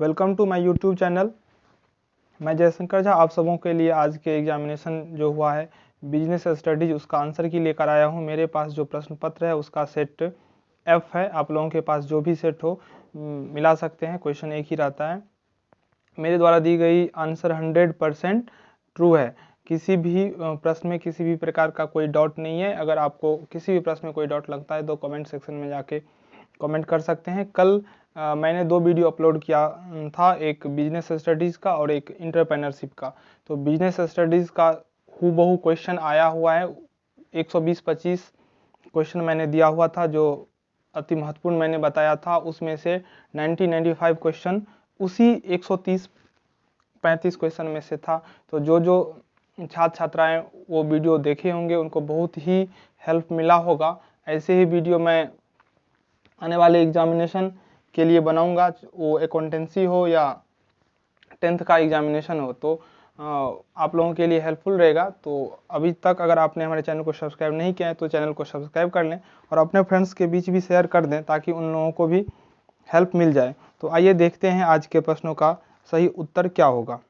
Welcome to my YouTube channel. मैं जयशंकर झा आप सबों के लिए आज के एग्जामिनेशन जो हुआ है बिजनेस स्टडीज उसका आंसर की लेकर आया हूं। मेरे पास जो प्रश्न पत्र है उसका सेट F है। आप लोगों के पास जो भी सेट हो मिला सकते हैं, क्वेश्चन एक ही रहता है। मेरे द्वारा दी गई आंसर 100% ट्रू है। किसी भी प्रश्न में किसी भी प्रकार का कोई डाउट नहीं है। अगर आपको किसी भी प्रश्न में कोई डाउट लगता है तो कमेंट सेक्शन में जाके कमेंट कर सकते हैं। कल मैंने 2 वीडियो अपलोड किया था, एक बिजनेस स्टडीज़ का और एक इंटरप्रेन्योरशिप का। तो बिजनेस स्टडीज़ का हूबहू क्वेश्चन आया हुआ है। 120-25 क्वेश्चन मैंने दिया हुआ था जो अति महत्वपूर्ण मैंने बताया था। उसमें से 90-95 क्वेश्चन उसी 130-35 क्वेश्चन में से था। तो जो छात्र छात्राएँ वो वीडियो देखे होंगे उनको बहुत ही हेल्प मिला होगा। ऐसे ही वीडियो मैं आने वाले एग्जामिनेशन के लिए बनाऊंगा, वो अकाउंटेंसी हो या 10th का एग्जामिनेशन हो, तो आप लोगों के लिए हेल्पफुल रहेगा। तो अभी तक अगर आपने हमारे चैनल को सब्सक्राइब नहीं किया है तो चैनल को सब्सक्राइब कर लें और अपने फ्रेंड्स के बीच भी शेयर कर दें ताकि उन लोगों को भी हेल्प मिल जाए। तो आइए देखते हैं आज के प्रश्नों का सही उत्तर क्या होगा।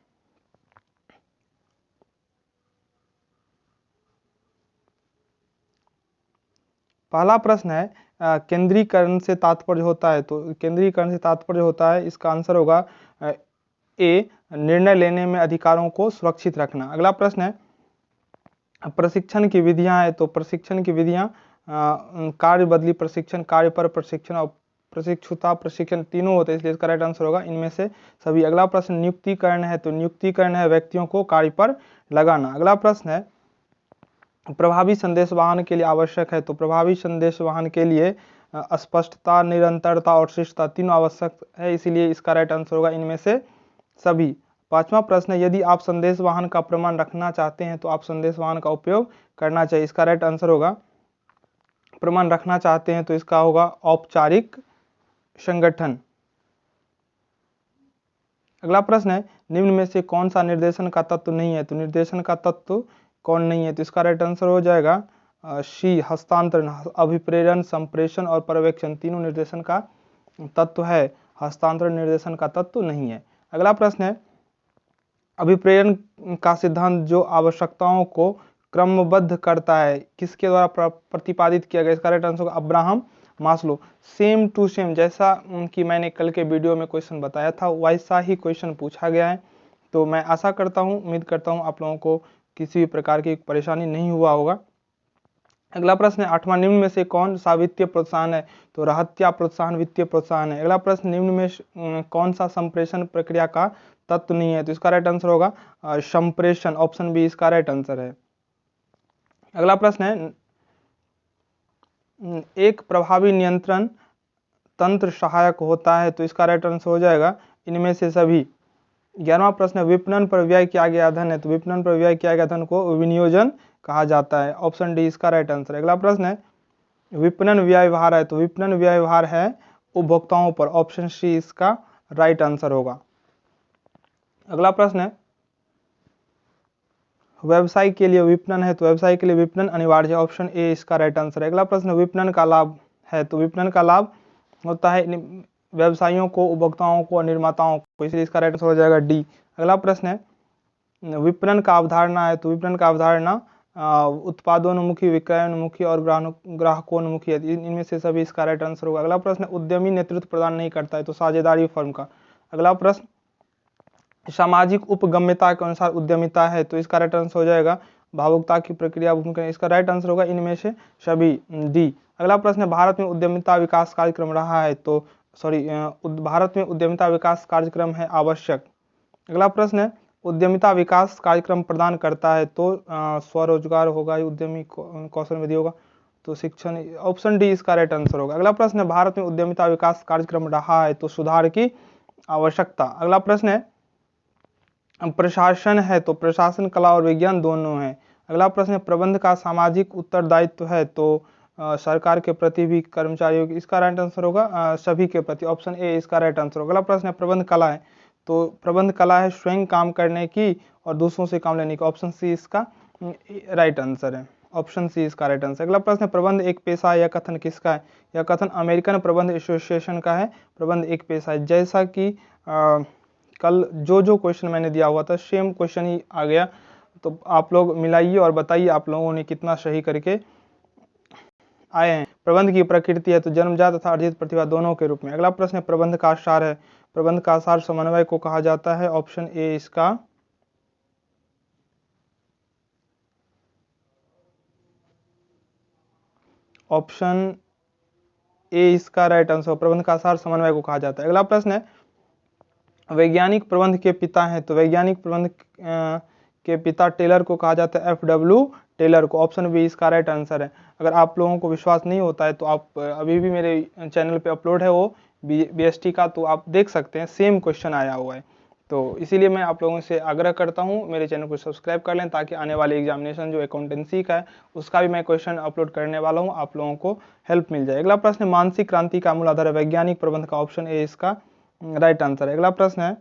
पहला प्रश्न है केंद्रीकरण से तात्पर्य होता है। तो केंद्रीकरण से तात्पर्य होता है, इसका आंसर होगा ए, निर्णय लेने में अधिकारों को सुरक्षित रखना। अगला प्रश्न है प्रशिक्षण की विधियां है। तो प्रशिक्षण की विधियां कार्य बदली प्रशिक्षण, कार्य पर प्रशिक्षण और प्रशिक्षुता प्रशिक्षण तीनों होते हैं, इसलिए इसका राइट आंसर होगा इनमें से सभी। अगला प्रश्न नियुक्तिकरण है। तो नियुक्तिकरण है व्यक्तियों को कार्य पर लगाना। अगला प्रश्न है प्रभावी संदेशवाहन के लिए आवश्यक है। तो प्रभावी संदेशवाहन के लिए स्पष्टता, निरंतरता और शिष्टता तीनों आवश्यक है, इसीलिए इसका राइट आंसर होगा इनमें से सभी। पांचवा प्रश्न है यदि आप संदेशवाहन का प्रमाण रखना चाहते हैं तो आप संदेशवाहन का उपयोग करना चाहिए, इसका राइट आंसर होगा प्रमाण रखना चाहते हैं तो इसका होगा औपचारिक संगठन। अगला प्रश्न है निम्न में से कौन सा निर्देशन का तत्व नहीं है। तो निर्देशन का तत्व कौन नहीं है, तो इसका राइट आंसर हो जाएगा सी, हस्तांतरण। अभिप्रेरण, संप्रेषण और पर्यवेक्षण तीनों निर्देशन का तत्व है, हस्तांतरण निर्देशन का तत्व नहीं है। अगला प्रश्न है अभिप्रेरण का सिद्धांत जो आवश्यकताओं को क्रमबद्ध करता है किसके द्वारा प्रतिपादित किया गया, इसका राइट आंसर होगा Abraham Maslow. Same to same जैसा कि मैंने कल के वीडियो में क्वेश्चन बताया था वैसा ही क्वेश्चन पूछा गया है। तो मैं आशा करता हूँ, उम्मीद करता हूँ आप लोगों को किसी भी प्रकार की परेशानी नहीं हुआ होगा। अगला प्रश्न है आठवां निम्न में से कौन सा वित्तीय प्रोत्साहन है। तो रहत्या प्रोत्साहन वित्तीय प्रोत्साहन है। अगला प्रश्न निम्न में कौन सा संप्रेषण प्रक्रिया का तत्व नहीं है, तो इसका राइट आंसर होगा संप्रेषण, ऑप्शन बी इसका राइट आंसर है। अगला प्रश्न है एक प्रभावी नियंत्रण तंत्र सहायक होता है, तो इसका राइट आंसर हो जाएगा इनमें से सभी। 11वां प्रश्न विपणन पर व्यय किया गया धन है। तो विपणन पर व्यय किया गया धन को विनियोजन कहा जाता है, ऑप्शन डी इसका राइट आंसर है। अगला प्रश्न है विपणन व्यवहार है। तो विपणन व्यवहार है उपभोक्ताओं पर, ऑप्शन सी इसका राइट आंसर होगा। अगला प्रश्न है व्यवसाय के लिए विपणन है। तो व्यवसाय के लिए विपणन अनिवार्य है, ऑप्शन ए इसका राइट आंसर है। अगला प्रश्न विपणन का लाभ है। तो विपणन का लाभ होता है व्यवसायियों को, उपभोक्ताओं को और निर्माताओं को, इसलिए इसका राइट आंसर हो जाएगा डी। अगला प्रश्न है विपणन का अवधारणा है। तो विपणन का अवधारणा उत्पादोन्मुखी, विक्रयोन्मुखी और ग्राहकोन्मुखी है, इनमें से सभी इसका राइट आंसर होगा। अगला प्रश्न उद्यमी नेतृत्व प्रदान नहीं करता है। तो साझेदारी फर्म का। अगला प्रश्न सामाजिक उपगम्यता के अनुसार उद्यमिता है। तो इसका राइट आंसर हो जाएगा भावुकता की प्रक्रिया, इसका राइट आंसर होगा इनमें से सभी, डी। अगला प्रश्न भारत में उद्यमिता विकास कार्यक्रम रहा है। तो भारत में उद्यमिता विकास कार्यक्रम है आवश्यक। अगला प्रश्न है उद्यमिता विकास कार्यक्रम प्रदान करता है। तो स्वरोजगार होगा, उद्यमी कौशल विधि होगा, तो शिक्षण, ऑप्शन डी इसका राइट आंसर होगा। अगला प्रश्न है भारत में उद्यमिता विकास कार्यक्रम रहा है। तो सुधार की आवश्यकता। अगला प्रश्न है प्रशासन है। तो प्रशासन कला और विज्ञान दोनों है। अगला प्रश्न है प्रबंध का सामाजिक उत्तरदायित्व है। तो सरकार के प्रति भी, कर्मचारियों की, इसका राइट आंसर होगा सभी के प्रति, ऑप्शन ए इसका राइट आंसर होगा। अगला प्रश्न है प्रबंध कला है। तो प्रबंध कला है स्वयं काम करने की और दूसरों से काम लेने की, ऑप्शन सी इसका राइट आंसर है। ऑप्शन सी इसका राइट आंसर। अगला प्रश्न है, प्रबंध एक पेशा है, यह कथन किसका है? यह कथन अमेरिकन प्रबंध एसोसिएशन का है। प्रबंध एक पेशा है, जैसा कि कल जो क्वेश्चन मैंने दिया हुआ था सेम क्वेश्चन ही आ गया। तो आप लोग मिलाइए और बताइए आप लोगों ने कितना सही करके आए हैं। प्रबंध की प्रकृति है तो जन्मजात तथा अर्जित प्रतिभा दोनों के रूप में। अगला प्रश्न है, प्रबंध का सार है। प्रबंध का सार समन्वय को कहा जाता है। ऑप्शन ए इसका ऑप्शन ए इसका राइट आंसर। प्रबंध का सार समन्वय को कहा जाता है। अगला प्रश्न है, वैज्ञानिक प्रबंध के पिता हैं तो वैज्ञानिक प्रबंध के पिता टेलर को कहा जाता है। FW टेलर को। ऑप्शन बी इसका राइट आंसर है। अगर आप लोगों को विश्वास नहीं होता है तो आप अभी भी मेरे चैनल पे अपलोड है वो BST का, तो आप देख सकते हैं, सेम क्वेश्चन आया हुआ है। तो इसीलिए मैं आप लोगों से आग्रह करता हूं मेरे चैनल को सब्सक्राइब कर लें, ताकि आने वाले एग्जामिनेशन जो अकाउंटेंसी का है उसका भी मैं क्वेश्चन अपलोड करने वाला हूं, आप लोगों को हेल्प मिल जाए। अगला प्रश्न है, मानसिक क्रांति का मूल आधार है वैज्ञानिक प्रबंध का। ऑप्शन ए इसका राइट आंसर है। अगला प्रश्न है,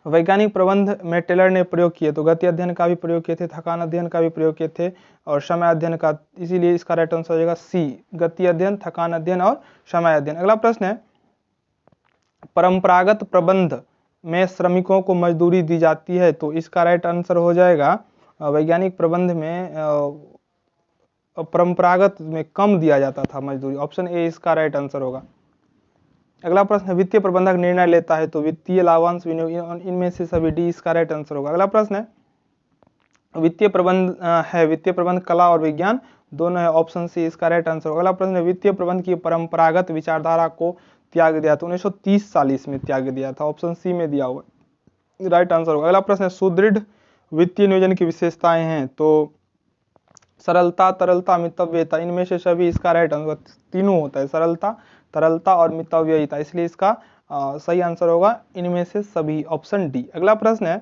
वैज्ञानिक प्रबंध में टेलर ने प्रयोग किए तो गति अध्ययन का भी प्रयोग किए थे, थकान अध्ययन का भी प्रयोग किए थे और समय अध्ययन का, इसीलिए इसका राइट आंसर हो जाएगा सी, गति अध्ययन, थकान अध्ययन और समय अध्ययन। अगला प्रश्न है, परंपरागत प्रबंध में श्रमिकों को मजदूरी दी जाती है तो इसका राइट आंसर हो जाएगा वैज्ञानिक प्रबंध में परंपरागत में कम दिया जाता था मजदूरी। ऑप्शन ए इसका राइट आंसर होगा। अगला प्रश्न है, वित्तीय प्रबंधक निर्णय लेता है तो वित्तीय लाभांश विनियोग इनमें से सभी डी इसका राइट आंसर होगा। अगला प्रश्न है, वित्तीय प्रबंध कला और विज्ञान दोनों है। ऑप्शन सी इसका राइट आंसर होगा। अगला प्रश्न है, वित्तीय प्रबंध की परंपरागत विचारधारा को त्याग दिया तो 1930-40 में त्याग दिया था। ऑप्शन सी में दिया हुआ राइट आंसर होगा। अगला प्रश्न है, सुदृढ़ वित्तीय नियोजन की विशेषताएं हैं तो सरलता, तरलता, मितव्ययिता, इनमें से सभी इसका राइट आंसर। तीनों होता है, सरलता, तरलता और मितव्ययिता, इसलिए इसका सही आंसर होगा इनमें से सभी, ऑप्शन डी। अगला प्रश्न है,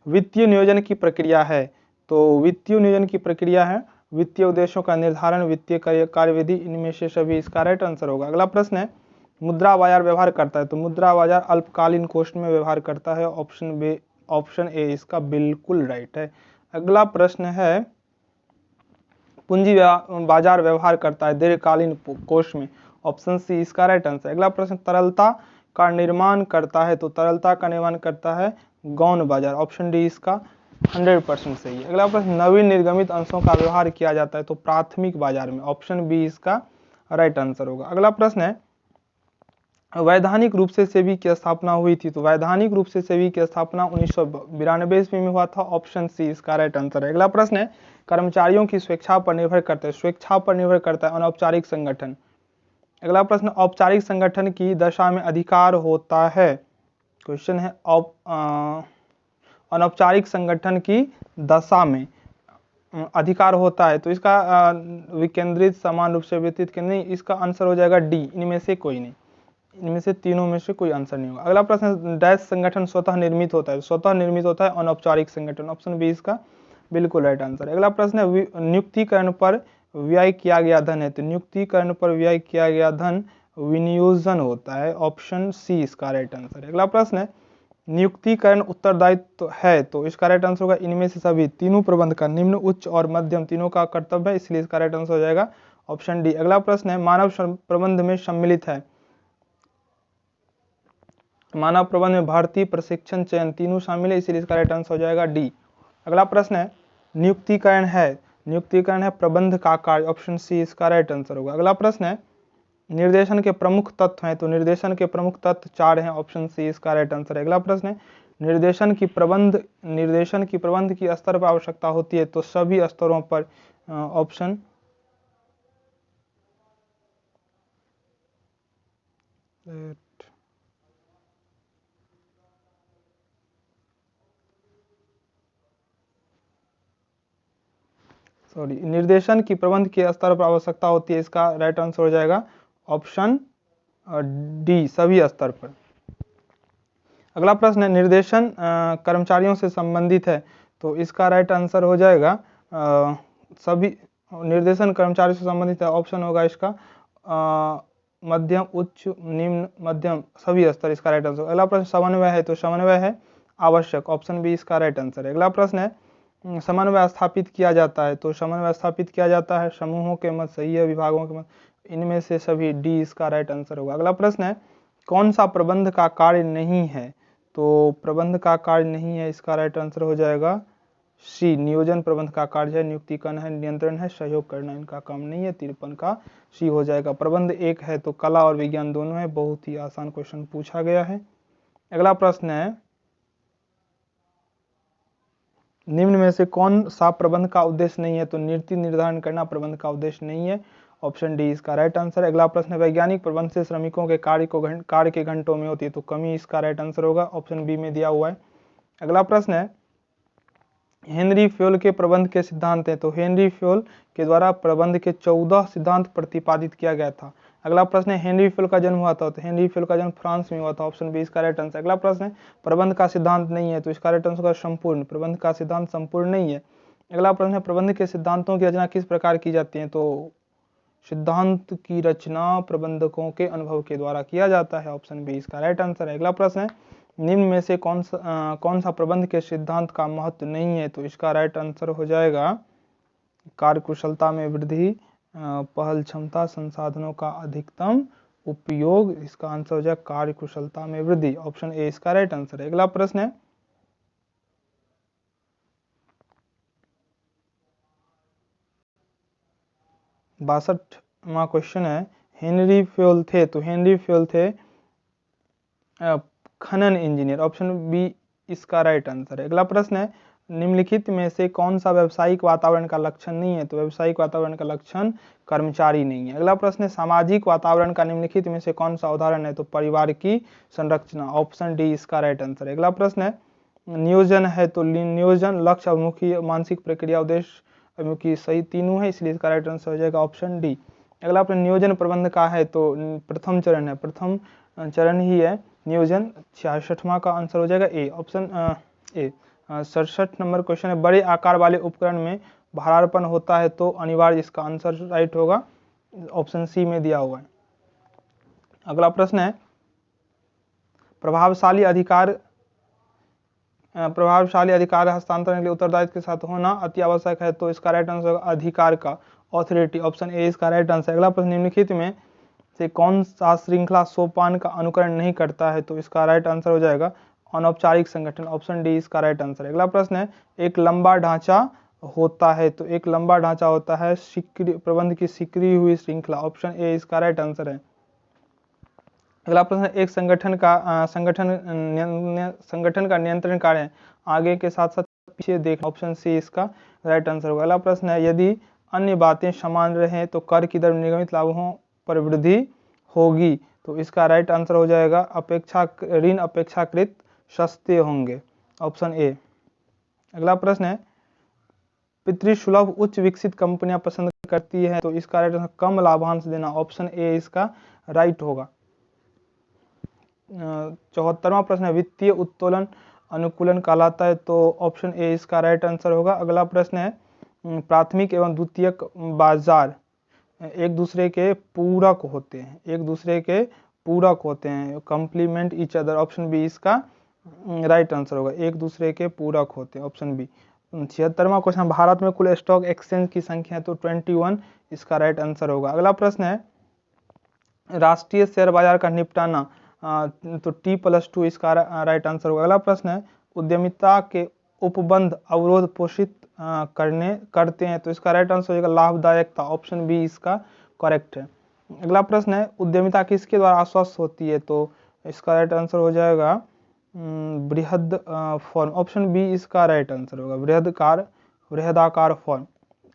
वित्तीय नियोजन की प्रक्रिया है तो वित्तीय नियोजन की प्रक्रिया है वित्तीय उद्देश्यों का निर्धारण, वित्तीय कार्यविधि, इनमें से सभी इसका राइट आंसर होगा। अगला प्रश्न है, मुद्रा बाजार व्यवहार करता है तो मुद्रा बाजार अल्पकालीन कोष में व्यवहार करता है। ऑप्शन ए इसका बिल्कुल राइट है। अगला प्रश्न है, पूंजी बाजार व्यवहार करता है दीर्घकालीन कोष में। ऑप्शन सी इसका राइट आंसर। अगला प्रश्न, तरलता का निर्माण करता है तो तरलता का निर्माण करता है गौण बाजार। ऑप्शन डी इसका 100% सही है। अगला प्रश्न, नवीन निर्गमित अंशों का व्यवहार किया जाता है तो प्राथमिक बाजार में। ऑप्शन बी इसका राइट आंसर होगा। अगला प्रश्न है, वैधानिक रूप से सेबी की स्थापना हुई थी तो वैधानिक रूप से सेबी की स्थापना 1992 ईस्वी में हुआ था। ऑप्शन सी इसका राइट आंसर है। अगला प्रश्न है, कर्मचारियों की स्वेच्छा पर निर्भर करता है, स्वेच्छा पर निर्भर करता है अनौपचारिक संगठन। अगला प्रश्न, औपचारिक संगठन की दशा में अधिकार होता है। क्वेश्चन है, अनौपचारिक संगठन की दशा में अधिकार होता है तो इसका विकेंद्रित, समान रूप से वितरित के नहीं, इसका आंसर हो जाएगा डी, इनमें से कोई नहीं, इनमें से तीनों में से कोई आंसर नहीं होगा। अगला प्रश्न, डैश संगठन स्वतः निर्मित होता है, स्वतः निर्मित होता है अनौपचारिक संगठन। ऑप्शन बी इसका बिल्कुल राइट आंसर। अगला प्रश्न है, नियुक्तिकरण पर व्यय किया गया धन है तो नियुक्तिकरण पर व्यय किया गया धन विनियोजन होता है। ऑप्शन सी इसका राइट आंसर है। अगला प्रश्न है, नियुक्तिकरण उत्तरदायित्व है तो इसका राइट आंसर होगा इनमें से सभी, तीनों प्रबंध का, निम्न, उच्च और मध्यम तीनों का कर्तव्य है, इसलिए इसका राइट आंसर हो जाएगा ऑप्शन डी। अगला प्रश्न है, मानव प्रबंध में सम्मिलित है, मानव प्रबंध में भारतीय प्रशिक्षण चयन तीनों शामिल है, इसलिए इसका राइट आंसर हो जाएगा डी। अगला प्रश्न है, नियुक्तिकरण है प्रबंध का कार्य। ऑप्शन सी इसका राइट आंसर होगा। अगला प्रश्न है, निर्देशन के प्रमुख तत्व हैं तो निर्देशन के प्रमुख तत्व 4 हैं। ऑप्शन सी इसका राइट आंसर है। अगला प्रश्न है, निर्देशन की प्रबंध की स्तर पर आवश्यकता होती है तो सभी स्तरों पर। ऑप्शन निर्देशन की प्रबंध के स्तर पर आवश्यकता होती है, इसका राइट आंसर हो जाएगा ऑप्शन डी, सभी स्तर पर। अगला प्रश्न है, निर्देशन कर्मचारियों से संबंधित है तो इसका राइट आंसर हो जाएगा सभी, निर्देशन कर्मचारियों से संबंधित है। ऑप्शन होगा इसका मध्यम, उच्च, निम्न, मध्यम, सभी स्तर, इसका राइट आंसर। अगला प्रश्न, समन्वय है तो समन्वय है आवश्यक। ऑप्शन बी इसका राइट आंसर है। अगला प्रश्न है, समन्वय स्थापित किया जाता है, तो समन्वय स्थापित किया जाता है। समूहों के मत सही है, विभागों के मत, इनमें से सभी डी इसका राइट आंसर होगा। अगला प्रश्न है, कौन सा प्रबंध का कार्य नहीं है? तो प्रबंध का कार्य नहीं है, इसका राइट आंसर हो जाएगा सी, नियोजन प्रबंध का कार्य है, नियुक्ति करना है, नियंत्रण है, सहयोग करना इनका काम नहीं है। 53 का सी हो जाएगा। प्रबंध एक है तो कला और विज्ञान दोनों है। बहुत ही आसान क्वेश्चन पूछा गया है। अगला प्रश्न है, निम्न में से कौन सा प्रबंध का उद्देश्य नहीं है? तो नीति निर्धारण करना प्रबंध का उद्देश्य नहीं है। ऑप्शन डी इसका राइट आंसर है। अगला प्रश्न है, वैज्ञानिक प्रबंध से श्रमिकों के कार्य के घंटों में होती है, तो कमी इसका राइट आंसर होगा। ऑप्शन बी में दिया हुआ है। अगला प्रश्न है, हेनरी फ्योल के प्रबंध के सिद्धांत हैं, तो हेनरी फ्योल के द्वारा प्रबंध के 14 सिद्धांत प्रतिपादित किया गया था। अगला प्रश्न है, हेनरी फ्योल का जन्म हुआ था, तो हेनरी फ्योल का जन्म फ्रांस में हुआ था। ऑप्शन बी इसका राइट आंसर। अगला प्रश्न है, प्रबंध का सिद्धांत नहीं है, तो इसका राइट आंसर होगा संपूर्ण। प्रबंध का सिद्धांत संपूर्ण नहीं है। अगला प्रश्न है, प्रबंध के सिद्धांतों की रचना किस प्रकार की जाती है? तो सिद्धांत की रचना प्रबंधकों के अनुभव के द्वारा किया जाता है। ऑप्शन बी इसका राइट आंसर है। अगला प्रश्न है, निम्न में से कौन सा प्रबंध के सिद्धांत का महत्व नहीं है? तो इसका राइट आंसर हो जाएगा कार्यकुशलता में वृद्धि, पहल क्षमता, संसाधनों का अधिकतम उपयोग। इसका आंसर हो जाएगा कार्यकुशलता में वृद्धि। ऑप्शन ए इसका राइट आंसर है। अगला प्रश्न है, 62वां क्वेश्चन है, हेनरी फ्योल थे, तो हेनरी फ्योल थे खनन इंजीनियर। ऑप्शन बी इसका राइट आंसर है। अगला प्रश्न है, निम्नलिखित में से कौन सा व्यावसायिक वातावरण का लक्षण नहीं है? तो व्यावसायिक वातावरण का लक्षण कर्मचारी नहीं है। अगला प्रश्न है, सामाजिक वातावरण का निम्नलिखित में से कौन सा उदाहरण है? तो परिवार की संरचना। ऑप्शन डी इसका राइट आंसर है। अगला प्रश्न है, नियोजन है, तो नियोजन लक्ष्य अभिमुखी, मानसिक प्रक्रिया, उद्देश्य अभिमुखी, सही तीनों है, इसलिए इसका राइट आंसर हो जाएगा ऑप्शन डी। अगला प्रश्न, नियोजन प्रबंध का है, तो प्रथम चरण है, प्रथम चरण ही है नियोजन। 66वां का आंसर हो जाएगा ए, ऑप्शन ए। 67 नंबर क्वेश्चन है, बड़े आकार वाले उपकरण में भारार्पण होता है, तो अनिवार्य, इसका आंसर राइट होगा, ऑप्शन सी में दिया हुआ है। अगला प्रश्न है, प्रभावशाली अधिकार हस्तांतरण के लिए उत्तरदायित्व के साथ होना अति आवश्यक है, तो इसका राइट आंसर होगा अधिकार का, ऑथोरिटी। ऑप्शन ए इसका राइट आंसर। अगला प्रश्न, निम्नलिखित में से कौन सा श्रृंखला सोपान का अनुकरण नहीं करता है? तो इसका राइट आंसर हो जाएगा अनौपचारिक संगठन। ऑप्शन डी इसका राइट आंसर है। अगला प्रश्न है, एक लंबा ढांचा होता है, तो एक लंबा ढांचा होता है प्रबंध की सिकरी हुई श्रृंखला। ऑप्शन ए इसका राइट आंसर है। अगला प्रश्न, एक संगठन का नियंत्रण कार्य है, आगे के साथ साथ पीछे देखना। ऑप्शन सी इसका राइट आंसर होगा। अगला प्रश्न है, यदि अन्य बातें समान रहें तो कर की दर निर्गमित लाभों पर वृद्धि होगी, तो इसका राइट आंसर हो जाएगा ऋण अपेक्षाकृत सस्ते होंगे। Option A. अगला प्रश्न है, पितृसुलभ उच्च विकसित कंपनियां पसंद करती है, तो इसका राइट आंसर कम लाभांश देना। ऑप्शन ए इसका राइट होगा। 74वां प्रश्न है, वित्तीय उत्तोलन अनुकूलन कहलाता है, तो ऑप्शन ए इसका राइट आंसर होगा। अगला प्रश्न है, प्राथमिक एवं द्वितीयक बाजार एक दूसरे के पूरक होते हैं, complement each other. Option B इसका राइट आंसर होगा, एक दूसरे के पूरक होते हैं। Option B. 76वां क्वेश्चन, भारत में कुल स्टॉक एक्सचेंज की संख्या है, तो 21, इसका राइट आंसर होगा। अगला प्रश्न है, राष्ट्रीय शेयर बाजार का निपटाना, तो T+2 इसका राइट आंसर होगा। अगला प्रश्न है, उद्यमिता के उपबंध अवरोध पोषित करते हैं, तो इसका राइट आंसर हो जाएगा लाभदायकता। ऑप्शन बी इसका करेक्ट है। अगला प्रश्न है, उद्यमिता किसके द्वारा आश्वस्त होती है, तो इसका राइट आंसर हो जाएगा बृहद फॉर्म। ऑप्शन बी इसका राइट आंसर होगा, बृहदाकार फॉर्म।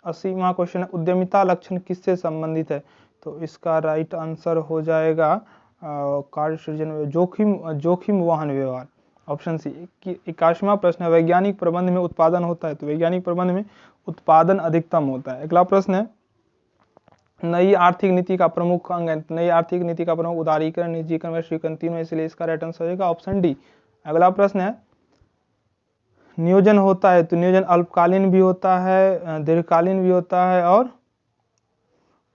80वां क्वेश्चन है, उद्यमिता लक्षण किससे संबंधित है, तो इसका राइट आंसर हो जाएगा कार्य सृजन, जोखिम वहन व्यवहार। Option C. 81वां प्रश्न है, वैज्ञानिक प्रबंध में उत्पादन होता है, तो वैज्ञानिक प्रबंध में उत्पादन अधिकतम होता है। अगला प्रश्न है, नई आर्थिक नीति का प्रमुख अंग है, नई आर्थिक नीति का प्रमुख उदारीकरण, निजीकरण, वैश्वीकरण, तीनों, इसलिए इसका राइट आंसर हो जाएगा ऑप्शन डी। अगला प्रश्न है, नियोजन होता है, तो नियोजन अल्पकालीन भी होता है, दीर्घकालीन भी होता है और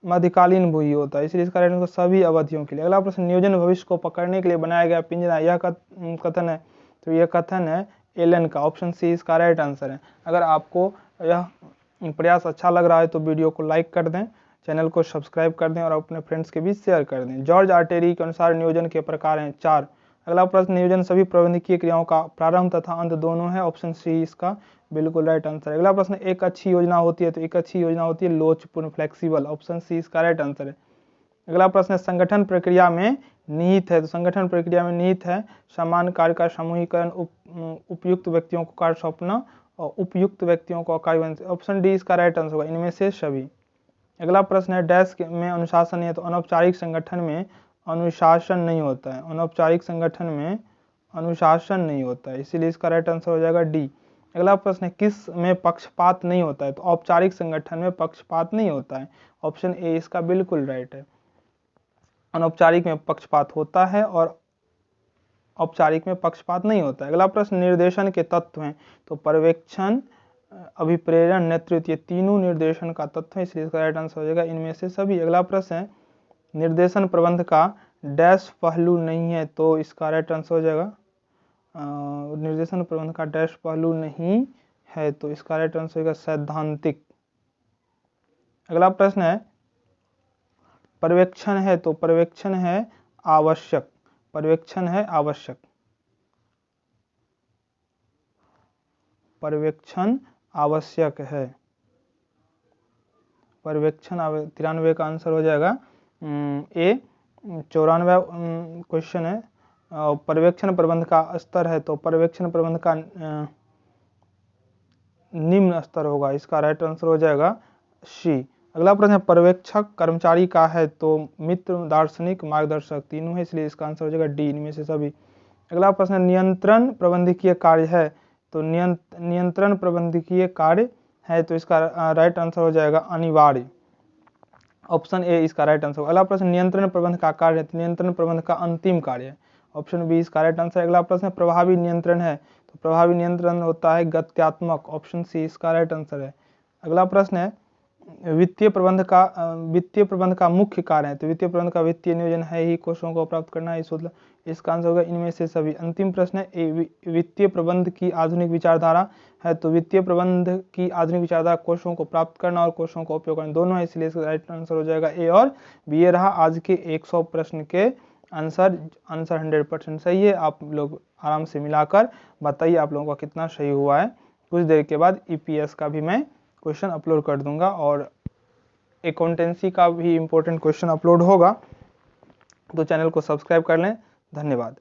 मध्यकालीन भी होता है, इसलिए इसका राइट आंसर सभी अवधियों के लिए। अगला प्रश्न, नियोजन भविष्य को पकड़ने के लिए बनाया गया पिंजरा, यह कथन है, तो यह कथन है एलन का। ऑप्शन सी इसका राइट आंसर है। अगर आपको यह प्रयास अच्छा लग रहा है तो वीडियो को लाइक कर दें, चैनल को सब्सक्राइब कर दें और अपने फ्रेंड्स के बीच शेयर कर दें। जॉर्ज आर्टेरी के अनुसार नियोजन के प्रकार हैं 4। अगला प्रश्न, नियोजन सभी प्रबंधकीय क्रियाओं का प्रारंभ तथा अंत दोनों है। ऑप्शन सी इसका बिल्कुल राइट आंसर है। अगला प्रश्न, एक अच्छी योजना होती है तो एक अच्छी योजना होती है लोचपूर्ण, फ्लेक्सिबल। ऑप्शन सी इसका राइट आंसर है। अगला प्रश्न, संगठन प्रक्रिया में निहित है तो संगठन प्रक्रिया में निहित है समान कार्य का समूहीकरण, उपयुक्त व्यक्तियों को कार्य सौंपना और उपयुक्त व्यक्तियों को कार्य। ऑप्शन डी इसका राइट आंसर होगा, इनमें से सभी। अगला प्रश्न है, डैश में अनुशासन है तो अनौपचारिक संगठन में अनुशासन नहीं होता है। अनौपचारिक संगठन में अनुशासन नहीं होता है, इसीलिए इसका राइट आंसर हो जाएगा डी। अगला प्रश्न है, किस में पक्षपात नहीं होता है तो औपचारिक संगठन में पक्षपात नहीं होता है। ऑप्शन ए इसका बिल्कुल राइट है। अनौपचारिक में पक्षपात होता है और औपचारिक में पक्षपात नहीं होता है। अगला प्रश्न, निर्देशन के तत्व हैं तो पर्यवेक्षण, अभिप्रेरण, नेतृत्व, ये तीनों निर्देशन का तत्व है, इसलिए इसका राइट आंसर हो जाएगा इनमें से सभी। अगला प्रश्न है, निर्देशन प्रबंध का डैश पहलू नहीं है तो इसका राइट आंसर हो जाएगा निर्देशन प्रबंध का डैश पहलू नहीं है तो इसका राइट आंसर होगा सैद्धांतिक। अगला प्रश्न है, पर्यवेक्षण है तो पर्यवेक्षण है आवश्यक। पर्यवेक्षण है आवश्यक। पर्यवेक्षण आवश्यक है। पर्यवेक्षण 93 का आंसर हो जाएगा ए। 94 क्वेश्चन है, पर्यवेक्षण प्रबंध का स्तर है तो पर्यवेक्षण प्रबंध का निम्न स्तर होगा, इसका राइट आंसर हो जाएगा सी। अगला प्रश्न है, पर्यवेक्षक कर्मचारी का है तो मित्र, दार्शनिक, मार्गदर्शक तीनों है, इसलिए इसका आंसर हो जाएगा डी, इनमें से सभी। अगला प्रश्न, नियंत्रण प्रबंधकीय कार्य है तो नियंत्रण प्रबंधकीय कार्य है तो इसका राइट आंसर हो जाएगा अनिवार्य। ऑप्शन ए इसका राइट आंसर। अगला प्रश्न, नियंत्रण प्रबंध का कार्य है तो नियंत्रण प्रबंध का अंतिम कार्य है। ऑप्शन बी इसका राइट आंसर। अगला प्रश्न, प्रभावी नियंत्रण है तो प्रभावी नियंत्रण होता है गत्यात्मक। ऑप्शन सी इसका राइट आंसर है। अगला प्रश्न है, वित्तीय प्रबंध का मुख्य कार्य है तो वित्तीय प्रबंध का वित्तीय नियोजन है ही कोषों को प्राप्त करना है, इसका आंसर होगा इनमें से सभी। अंतिम प्रश्न है, वित्तीय प्रबंध की आधुनिक विचारधारा है तो वित्तीय प्रबंध की आधुनिक विचारधारा कोषों को प्राप्त करना और कोषों को उपयोग करना दोनों है, इसलिए इसका राइट आंसर हो जाएगा ए और बी। ये रहा आज के 100 प्रश्न के आंसर 100% सही है। आप लोग आराम से मिलाकर बताइए आप लोगों का कितना सही हुआ है। कुछ देर के बाद ईपीएस का भी मैं क्वेश्चन अपलोड कर दूंगा और अकाउंटेंसी का भी इम्पोर्टेंट क्वेश्चन अपलोड होगा, तो चैनल को सब्सक्राइब कर लें। धन्यवाद।